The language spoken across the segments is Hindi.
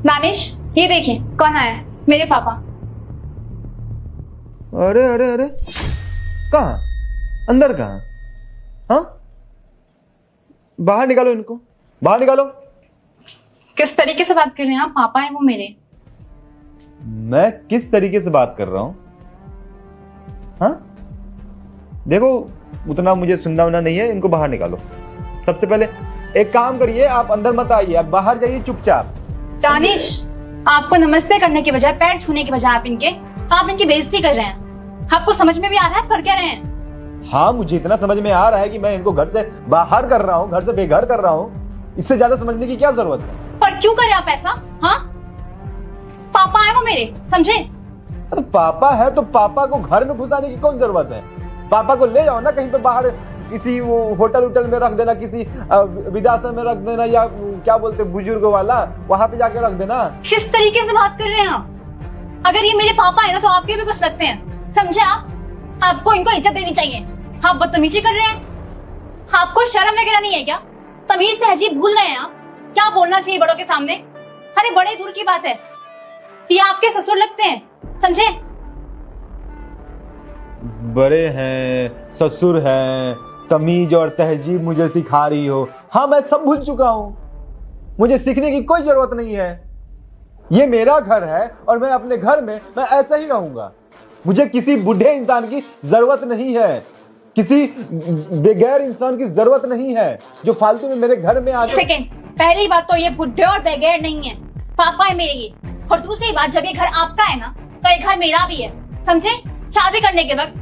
दानिश, ये देखिए कौन आया है। मेरे पापा। अरे अरे अरे, कहाँ? अंदर कहाँ? हाँ, बाहर निकालो इनको, बाहर निकालो। किस तरीके से बात कर रहे हैं आप? पापा हैं वो मेरे। मैं किस तरीके से बात कर रहा हूं? हाँ, देखो उतना मुझे सुनना उना नहीं है, इनको बाहर निकालो। सबसे पहले एक काम करिए, आप अंदर मत आइए, आप बाहर जाइए चुपचाप। दानिश, आपको नमस्ते करने के बजाय, पैर छूने के बजाय आप इनकी बेइज्जती कर रहे हैं। आपको समझ में भी आ रहा है कर क्या रहे हैं? हाँ, मुझे इतना समझ में आ रहा है कि मैं इनको घर से बाहर कर रहा हूँ, घर से बेघर कर रहा हूँ। इससे ज्यादा समझने की क्या जरूरत है? पर क्यों करे आप ऐसा? हाँ, पापा है वो मेरे, समझे? तो पापा है तो पापा को घर में घुसाने की कौन जरूरत है? पापा को ले जाओ ना कहीं पे बाहर, किसी वो होटल उटल में रख देना, किसी वृद्धाश्रम में रख देना, या क्या बोलते बुजुर्ग वाला, वहां पे जाके रख देना। किस तरीके से बात कर रहे हैं आप? अगर ये मेरे पापा है ना तो आपके भी कुछ लगते हैं, समझे आप? आपको इनको इज्जत देनी चाहिए। आप बदतमीजी कर रहे हैं। आपको शर्म वगैरह नहीं है क्या? तमीज तहजीब भूल गए हैं आप? क्या बोलना चाहिए बड़ों के सामने? अरे बड़े दूर की बात है, ये आपके ससुर लगते हैं, समझे? बड़े हैं, ससुर हैं, तमीज और तहजीब मुझे सिखा रही हो? हाँ, मैं सब भूल चुका हूं, मुझे सीखने की कोई जरूरत नहीं है। ये मेरा घर है और मैं अपने घर में मैं ऐसा ही रहूंगा। मुझे किसी बूढ़े इंसान की जरूरत नहीं है, किसी बेगैर इंसान की जरूरत नहीं है जो फालतू में मेरे घर में आ। सेकेंड, पहली बात तो ये बुढ़े और बेगैर नहीं है, पापा है मेरे ये। और दूसरी बात, जब ये घर आपका है ना तो ये घर मेरा भी है, समझे? शादी करने के वक्त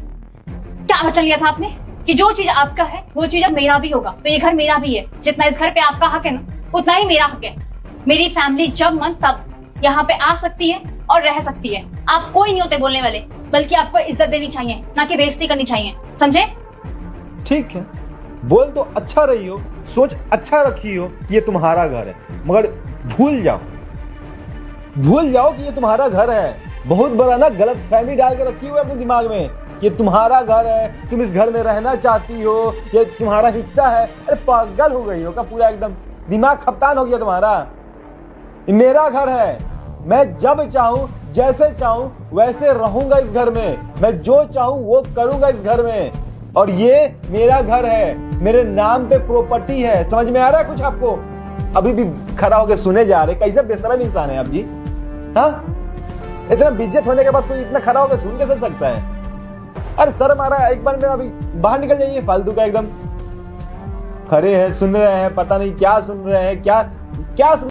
क्या वचन लिया था आपने कि जो चीज आपका है वो चीज अब मेरा भी होगा, तो ये घर मेरा भी है। जितना इस घर पे आपका हक है ना उतना ही मेरा हक है। मेरी फैमिली जब मन तब यहाँ पे आ सकती है और रह सकती है। आप कोई नहीं होते बोलने वाले, बल्कि आपको इज्जत देनी चाहिए, ना कि बेइज्जती करनी चाहिए, समझे? ठीक है, बोल तो अच्छा रही हो, सोच अच्छा रखी हो कि ये तुम्हारा घर है, मगर भूल जाओ कि ये तुम्हारा घर है। बहुत बड़ा ना गलत फहमी डाल के रखी हुई है अपने दिमाग में, ये तुम्हारा घर है, तुम इस घर में रहना चाहती हो, ये तुम्हारा हिस्सा है। अरे पागल हो गई हो क्या? पूरा एकदम दिमाग खपतान हो गया तुम्हारा। ये मेरा घर है, मैं जब चाहूं जैसे चाहूं वैसे रहूंगा इस घर में, मैं जो चाहूं वो करूंगा इस घर में। और ये मेरा घर है, मेरे नाम पे प्रॉपर्टी है। समझ में आ रहा है कुछ आपको? अभी भी खड़ा होकर सुने जा रहे, कैसे बेशरम इंसान है आप जी। हाँ, इतना बेइज्जत होने के बाद कोई इतना खड़ा होकर सुन कैसे सकता है? अरे शर्म आ रहा है, एक बार मेरा अभी बाहर निकल जाइए। फालतू का एकदम खड़े हैं, सुन रहे हैं, पता नहीं क्या सुन रहे हैं, क्या क्या